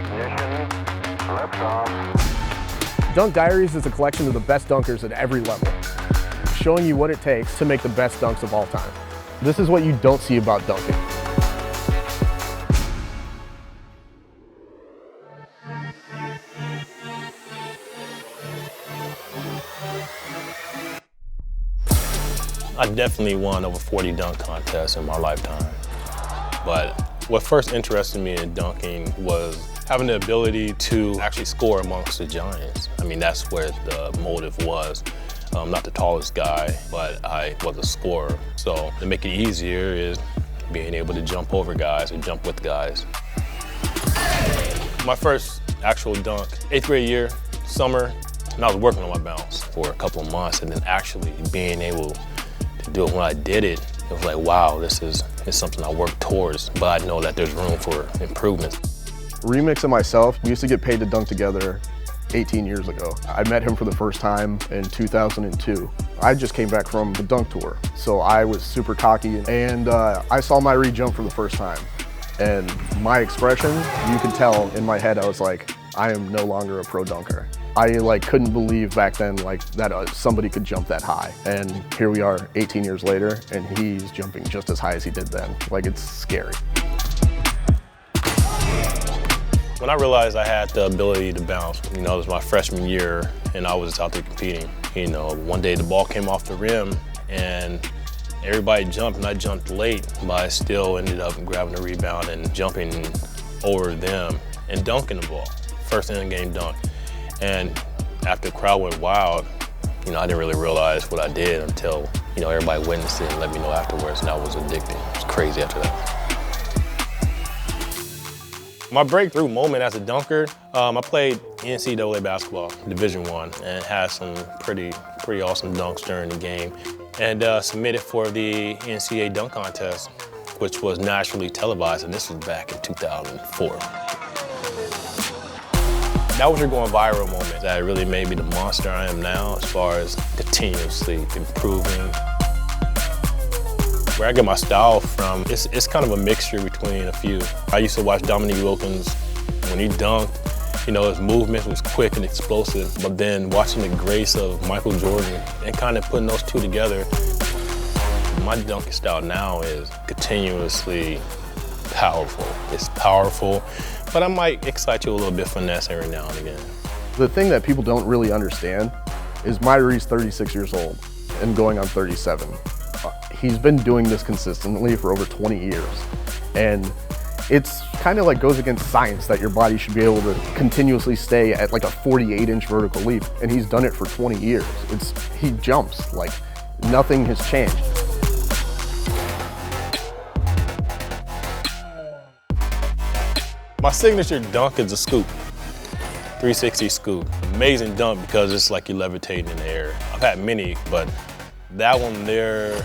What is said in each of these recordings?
Ignition, liftoff. Dunk Diaries is a collection of the best dunkers at every level, showing you what it takes to make the best dunks of all time. This is what you don't see about dunking. I definitely won over 40 dunk contests in my lifetime. But what first interested me in dunking was having the ability to actually score amongst the giants. I mean, that's where the motive was. I'm not the tallest guy, but I was a scorer. So to make it easier is being able to jump over guys and jump with guys. My first actual dunk, 8th grade year, summer, and I was working on my bounce for a couple of months, and then actually being able to do it when I did it, it was like, wow, this is something I work towards, but I know that there's room for improvement. Remix and myself, we used to get paid to dunk together 18 years ago. I met him for the first time in 2002. I just came back from the dunk tour, so I was super cocky, and I saw my jump for the first time. And my expression, you could tell in my head, I was like, I am no longer a pro dunker. I couldn't believe back then that somebody could jump that high. And here we are 18 years later, and he's jumping just as high as he did then. It's scary. When I realized I had the ability to bounce, it was my freshman year and I was out there competing. One day the ball came off the rim and everybody jumped and I jumped late, but I still ended up grabbing the rebound and jumping over them and dunking the ball. First in-game dunk. And after the crowd went wild, I didn't really realize what I did until, everybody witnessed it and let me know afterwards, and I was addicted. It was crazy after that. My breakthrough moment as a dunker, I played NCAA basketball, Division I, and had some pretty awesome dunks during the game. And submitted for the NCAA dunk contest, which was nationally televised, and this was back in 2004. That was your going viral moment that really made me the monster I am now as far as continuously improving. Where I get my style from, it's kind of a mixture between a few. I used to watch Dominique Wilkins when he dunked. His movement was quick and explosive, but then watching the grace of Michael Jordan and kind of putting those two together, my dunking style now is continuously powerful. It's powerful, but I might excite you a little bit finesse every now and again. The thing that people don't really understand is Myrie's 36 years old and going on 37. He's been doing this consistently for over 20 years. And it's kind of goes against science that your body should be able to continuously stay at a 48-inch vertical leap. And he's done it for 20 years. He jumps nothing has changed. My signature dunk is a scoop, 360 scoop. Amazing dunk because it's like you're levitating in the air. I've had many, but that one there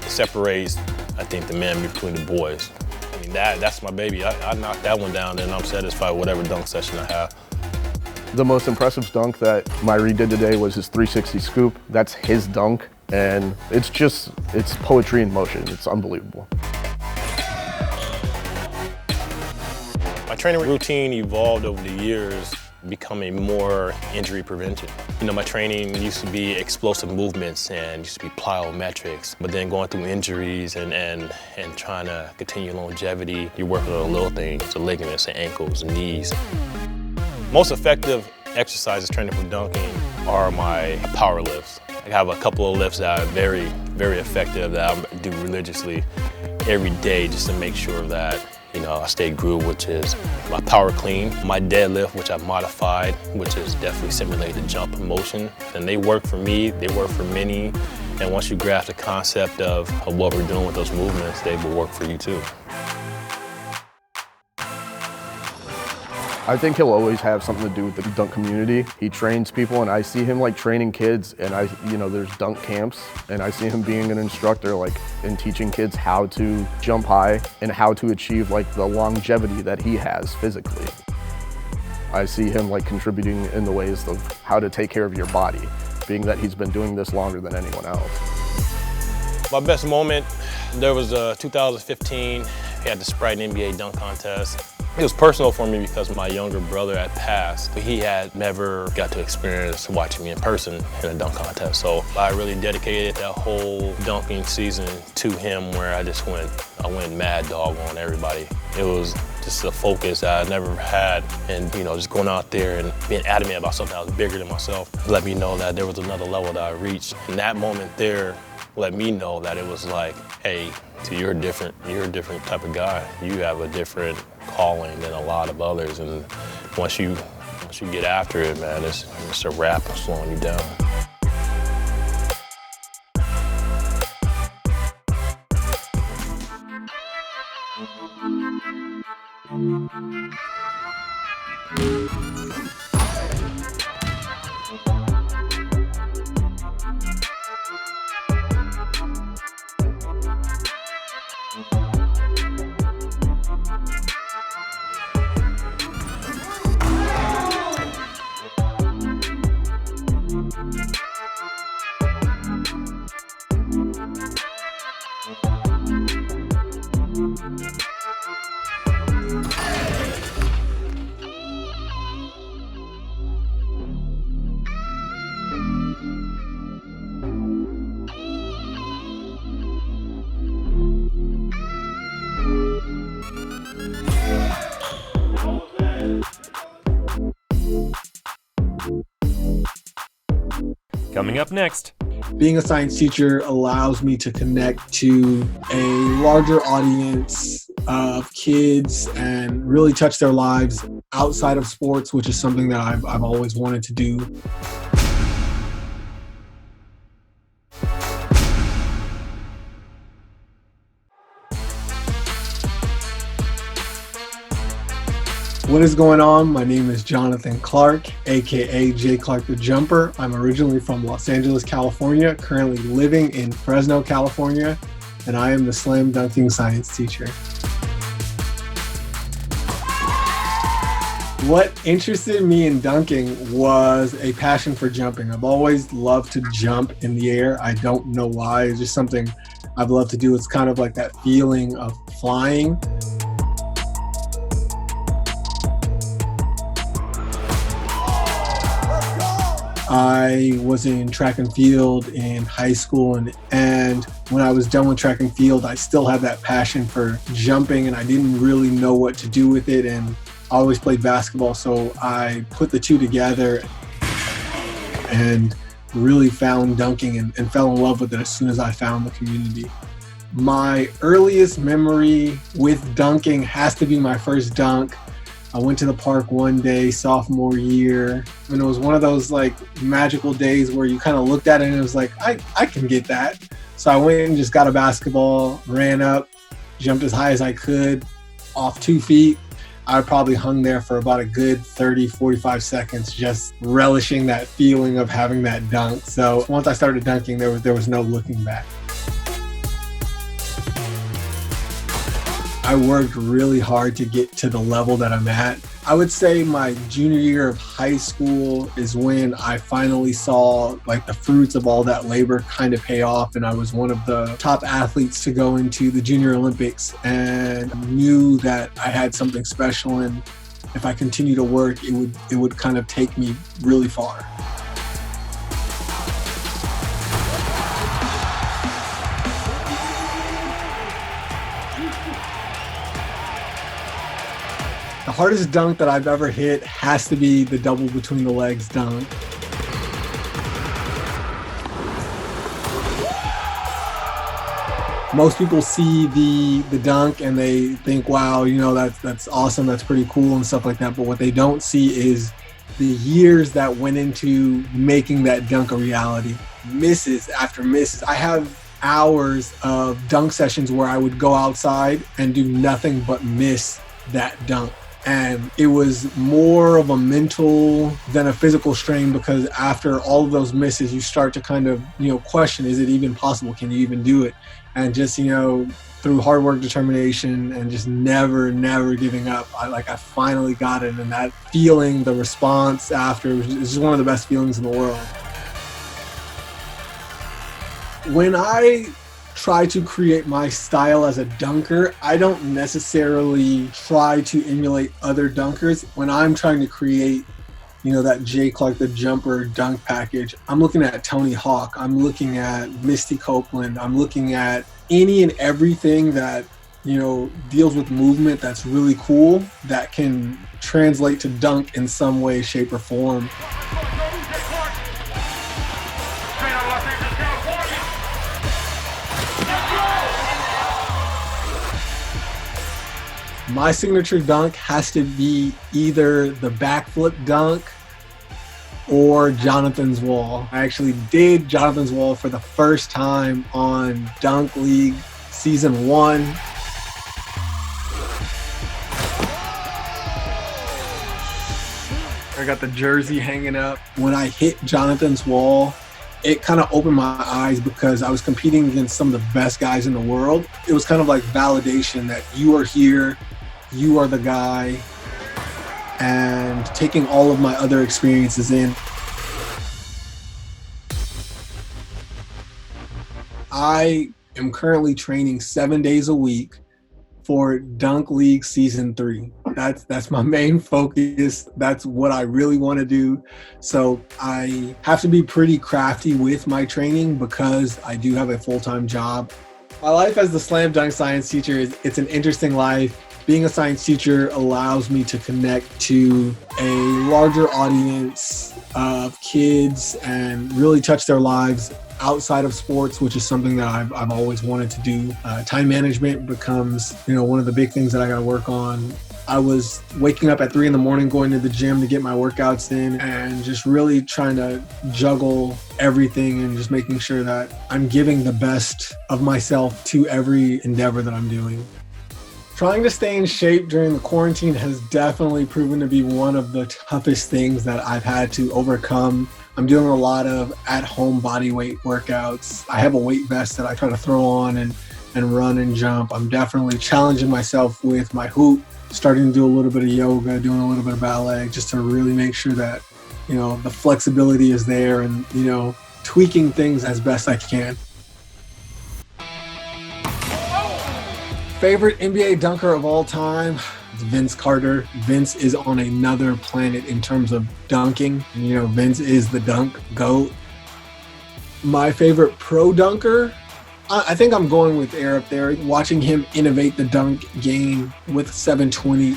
separates, I think, the men between the boys. I mean, that's my baby. I knock that one down and I'm satisfied with whatever dunk session I have. The most impressive dunk that Myrie did today was his 360 scoop. That's his dunk, and it's poetry in motion. It's unbelievable. My training routine evolved over the years, becoming more injury prevention. My training used to be explosive movements and used to be plyometrics, but then going through injuries and trying to continue longevity, you're working on little things, the ligaments, the ankles, the knees. Most effective exercises training for dunking are my power lifts. I have a couple of lifts that are very, very effective that I do religiously every day just to make sure that I stay grooved, which is my power clean, my deadlift, which I've modified, which is definitely simulated the jump motion. And they work for me, they work for many. And once you grasp the concept of what we're doing with those movements, they will work for you too. I think he'll always have something to do with the dunk community. He trains people, and I see him training kids, and there's dunk camps, and I see him being an instructor, in teaching kids how to jump high and how to achieve the longevity that he has physically. I see him contributing in the ways of how to take care of your body, being that he's been doing this longer than anyone else. My best moment, there was 2015, we had the Sprite NBA dunk contest. It was personal for me because my younger brother had passed. He had never got to experience watching me in person in a dunk contest. So I really dedicated that whole dunking season to him, where I went mad dog on everybody. It was just a focus that I never had, and just going out there and being adamant about something that was bigger than myself let me know that there was another level that I reached. And that moment there let me know that it was like, hey, you're a different type of guy. You have a different calling than a lot of others, and once you get after it, man, it's a wrap of slowing you down. Coming up next. Being a science teacher allows me to connect to a larger audience of kids and really touch their lives outside of sports, which is something that I've always wanted to do. What is going on? My name is Jonathan Clark, aka J. Clark the Jumper. I'm originally from Los Angeles, California, currently living in Fresno, California, and I am the slam dunking science teacher. What interested me in dunking was a passion for jumping. I've always loved to jump in the air. I don't know why. It's just something I've loved to do. It's kind of like that feeling of flying. I was in track and field in high school, and when I was done with track and field, I still had that passion for jumping, and I didn't really know what to do with it, and I always played basketball, so I put the two together and really found dunking and fell in love with it as soon as I found the community. My earliest memory with dunking has to be my first dunk. I went to the park one day, sophomore year, and it was one of those like magical days where you kind of looked at it and it was like, I can get that. So I went and just got a basketball, ran up, jumped as high as I could, off 2 feet. I probably hung there for about a good 30, 45 seconds, just relishing that feeling of having that dunk. So once I started dunking, there was no looking back. I worked really hard to get to the level that I'm at. I would say my junior year of high school is when I finally saw like the fruits of all that labor kind of pay off, and I was one of the top athletes to go into the Junior Olympics, and knew that I had something special, and if I continue to work, it would kind of take me really far. The hardest dunk that I've ever hit has to be the double between the legs dunk. Most people see the dunk and they think, wow, that's awesome, that's pretty cool and stuff like that. But what they don't see is the years that went into making that dunk a reality. Misses after misses. I have hours of dunk sessions where I would go outside and do nothing but miss that dunk. And it was more of a mental than a physical strain, because after all of those misses, you start to kind of, question, is it even possible? Can you even do it? And just, through hard work, determination, and just never giving up, I finally got it. And that feeling, the response after, is just one of the best feelings in the world. When I try to create my style as a dunker. I don't necessarily try to emulate other dunkers. When I'm trying to create, that Jay Clark, the jumper dunk package, I'm looking at Tony Hawk. I'm looking at Misty Copeland. I'm looking at any and everything that, deals with movement that's really cool that can translate to dunk in some way, shape, or form. My signature dunk has to be either the backflip dunk or Jonathan's wall. I actually did Jonathan's wall for the first time on Dunk League Season 1. I got the jersey hanging up. When I hit Jonathan's wall, it kind of opened my eyes because I was competing against some of the best guys in the world. It was kind of like validation that you are here, you are the guy, and taking all of my other experiences in. I am currently training 7 days a week for Dunk League Season 3. That's my main focus. That's what I really want to do. So I have to be pretty crafty with my training because I do have a full-time job. My life as the slam dunk science teacher it's an interesting life. Being a science teacher allows me to connect to a larger audience of kids and really touch their lives outside of sports, which is something that I've always wanted to do. Time management becomes, one of the big things that I got to work on. I was waking up at 3 a.m, going to the gym to get my workouts in and just really trying to juggle everything and just making sure that I'm giving the best of myself to every endeavor that I'm doing. Trying to stay in shape during the quarantine has definitely proven to be one of the toughest things that I've had to overcome. I'm doing a lot of at-home body weight workouts. I have a weight vest that I try to throw on and run and jump. I'm definitely challenging myself with my hoop, starting to do a little bit of yoga, doing a little bit of ballet, just to really make sure that, the flexibility is there and, tweaking things as best I can. Favorite NBA dunker of all time? It's Vince Carter. Vince is on another planet in terms of dunking. Vince is the dunk GOAT. My favorite pro dunker? I think I'm going with Air up there. Watching him innovate the dunk game with 720.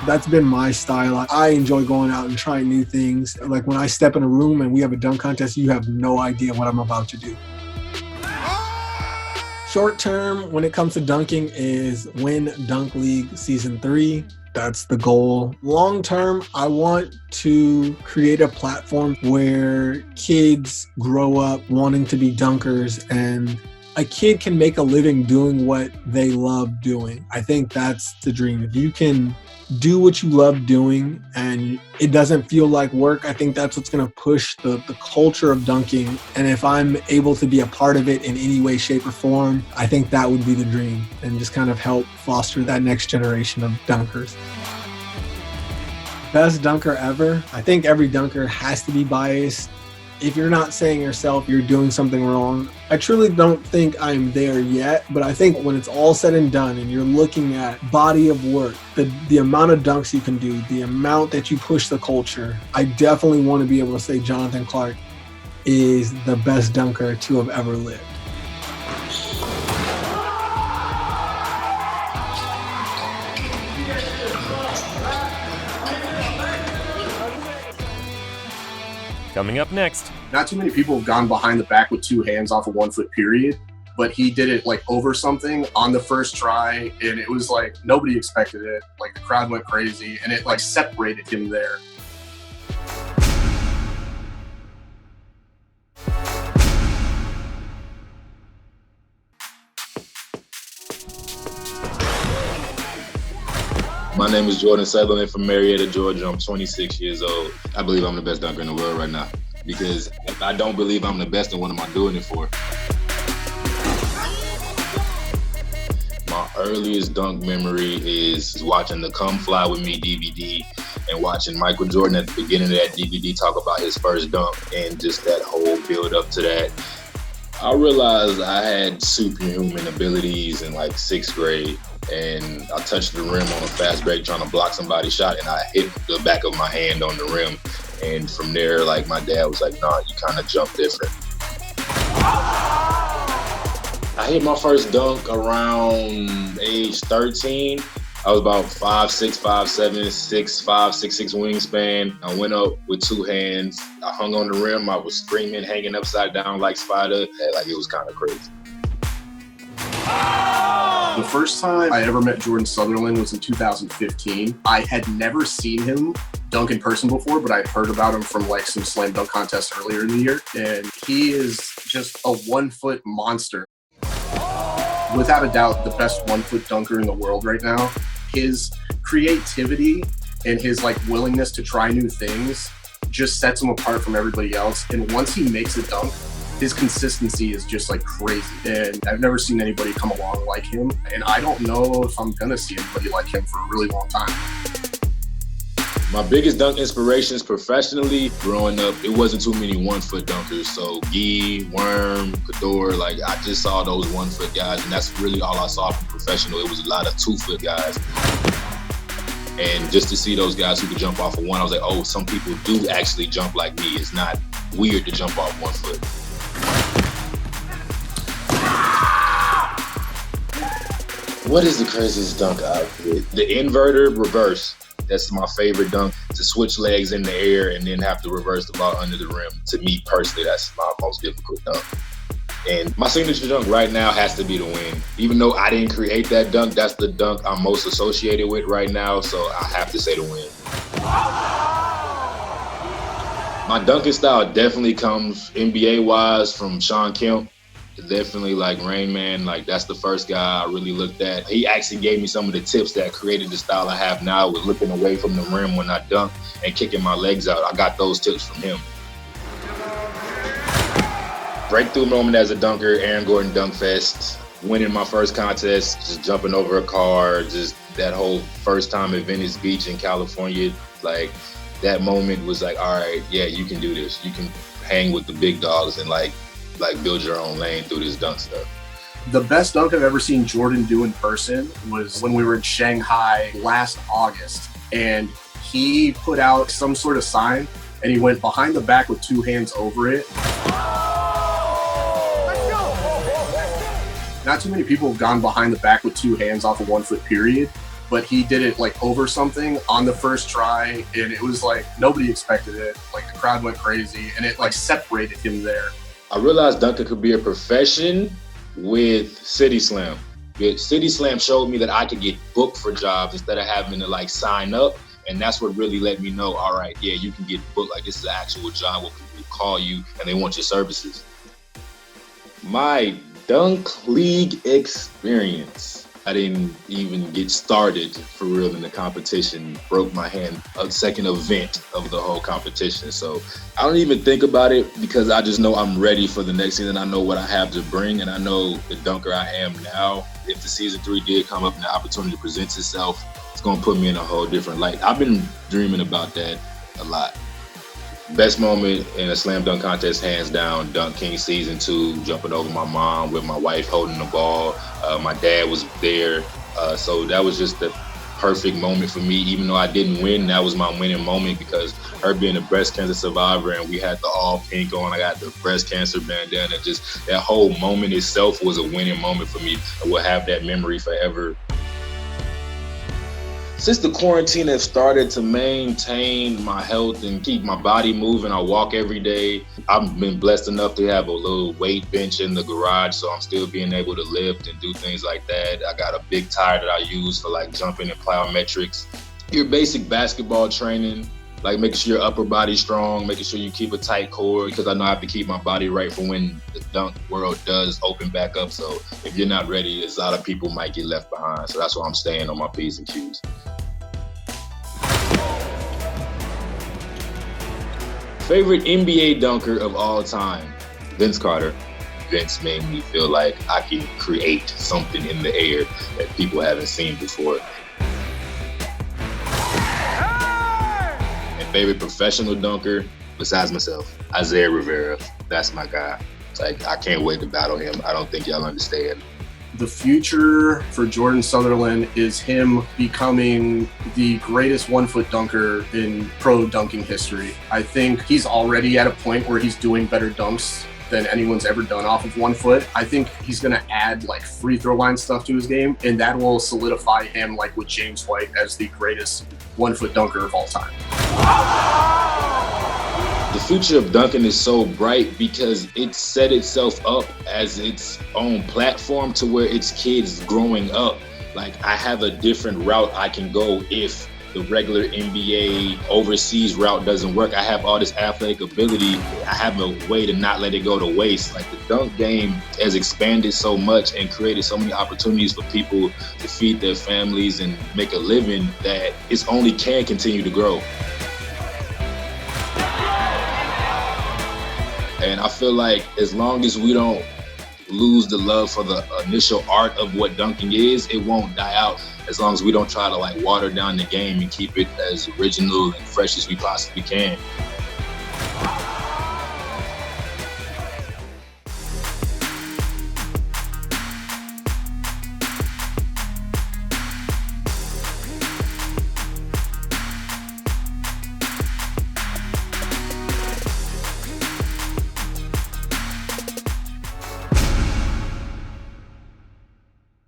That's been my style. I enjoy going out and trying new things. Like when I step in a room and we have a dunk contest, you have no idea what I'm about to do. Short term, when it comes to dunking, is win Dunk League Season 3. That's the goal. Long term, I want to create a platform where kids grow up wanting to be dunkers and a kid can make a living doing what they love doing. I think that's the dream. If you can do what you love doing and it doesn't feel like work, I think that's what's going to push the culture of dunking. And if I'm able to be a part of it in any way, shape, or form, I think that would be the dream and just kind of help foster that next generation of dunkers. Best dunker ever? I think every dunker has to be biased. If you're not saying yourself, you're doing something wrong. I truly don't think I'm there yet, but I think when it's all said and done and you're looking at body of work, the amount of dunks you can do, the amount that you push the culture, I definitely want to be able to say Jonathan Clark is the best dunker to have ever lived. Coming up next. Not too many people have gone behind the back with 2 hands off a 1 foot period, but he did it like over something on the first try, and it was like nobody expected it. Like the crowd went crazy, and it like separated him there. My name is Jordan Southerland from Marietta, Georgia. I'm 26 years old. I believe I'm the best dunker in the world right now because if I don't believe I'm the best, then what am I doing it for? My earliest dunk memory is watching the Come Fly With Me DVD and watching Michael Jordan at the beginning of that DVD talk about his first dunk and just that whole build up to that. I realized I had superhuman abilities in like 6th grade, and I touched the rim on a fast break trying to block somebody's shot, and I hit the back of my hand on the rim. And from there, like, my dad was like, "Nah, you kind of jump different." I hit my first dunk around age 13. I was about 5'6", 5'7", 6'5", 6'6" wingspan. I went up with 2 hands. I hung on the rim. I was screaming, hanging upside down like Spider. Like, it was kind of crazy. The first time I ever met Jordan Southerland was in 2015. I had never seen him dunk in person before, but I'd heard about him from like some slam dunk contests earlier in the year. And he is just a 1-foot monster. Without a doubt, the best 1-foot dunker in the world right now. His creativity and his like willingness to try new things just sets him apart from everybody else. And once he makes a dunk, his consistency is just like crazy. And I've never seen anybody come along like him. And I don't know if I'm gonna see anybody like him for a really long time. My biggest dunk inspirations professionally growing up, it wasn't too many 1-foot dunkers. So Gee, Worm, Kador, like I just saw those 1-foot guys, and that's really all I saw from professional. It was a lot of 2-foot guys. And just to see those guys who could jump off of one, I was like, oh, some people do actually jump like me. It's not weird to jump off 1 foot. What is the craziest dunk I've hit? The inverter reverse. That's my favorite dunk, to switch legs in the air and then have to reverse the ball under the rim. To me personally, that's my most difficult dunk. And my signature dunk right now has to be the win. Even though I didn't create that dunk, that's the dunk I'm most associated with right now, so I have to say the win. My dunking style definitely comes NBA-wise from Sean Kemp. Definitely like Rain Man, like that's the first guy I really looked at. He actually gave me some of the tips that created the style I have now with looking away from the rim when I dunk and kicking my legs out. I got those tips from him. Breakthrough moment as a dunker, Aaron Gordon Dunk Fest. Winning my first contest, just jumping over a car, just that whole first time at Venice Beach in California. Like that moment was like, all right, yeah, you can do this. You can hang with the big dogs and like build your own lane through this dunk stuff. The best dunk I've ever seen Jordan do in person was when we were in Shanghai last August, and he put out some sort of sign and he went behind the back with 2 hands over it. Not too many people have gone behind the back with 2 hands off a 1 foot period, but he did it like over something on the first try, and it was like nobody expected it. Like the crowd went crazy, and it like separated him there. I realized dunking could be a profession with City Slam. City Slam showed me that I could get booked for jobs instead of having to like sign up. And that's what really let me know, all right, yeah, you can get booked. Like this is an actual job where people call you and they want your services. My dunk league experience. I didn't even get started for real in the competition. Broke my hand, a second event of the whole competition. So I don't even think about it because I just know I'm ready for the next season. I know what I have to bring, and I know the dunker I am now. If the season 3 did come up and the opportunity presents itself, it's gonna put me in a whole different light. I've been dreaming about that a lot. Best moment in a slam dunk contest, hands down, Dunk King season 2, jumping over my mom with my wife holding the ball. My dad was there. So that was just the perfect moment for me. Even though I didn't win, that was my winning moment because her being a breast cancer survivor and we had the all pink on, I got the breast cancer bandana. Just that whole moment itself was a winning moment for me. I will have that memory forever. Since the quarantine has started to maintain my health and keep my body moving, I walk every day. I've been blessed enough to have a little weight bench in the garage, so I'm still being able to lift and do things like that. I got a big tire that I use for like jumping and plyometrics. Your basic basketball training, like making sure your upper body's strong, making sure you keep a tight core, because I know I have to keep my body right for when the dunk world does open back up. So if you're not ready, a lot of people might get left behind. So that's why I'm staying on my P's and Q's. Favorite NBA dunker of all time, Vince Carter. Vince made me feel like I can create something in the air that people haven't seen before. And favorite professional dunker, besides myself, Isaiah Rivera. That's my guy. Like, I can't wait to battle him. I don't think y'all understand. The future for Jordan Southerland is him becoming the greatest 1-foot dunker in pro dunking history. I think he's already at a point where he's doing better dunks than anyone's ever done off of 1 foot. I think he's going to add like free throw line stuff to his game, and that will solidify him like with James White as the greatest 1-foot dunker of all time. The future of dunking is so bright because it set itself up as its own platform to where it's kids growing up. Like, I have a different route I can go if the regular NBA overseas route doesn't work. I have all this athletic ability. I have a way to not let it go to waste. Like, the dunk game has expanded so much and created so many opportunities for people to feed their families and make a living that it's only can continue to grow. And I feel like as long as we don't lose the love for the initial art of what dunking is, it won't die out. As long as we don't try to like water down the game and keep it as original and fresh as we possibly can.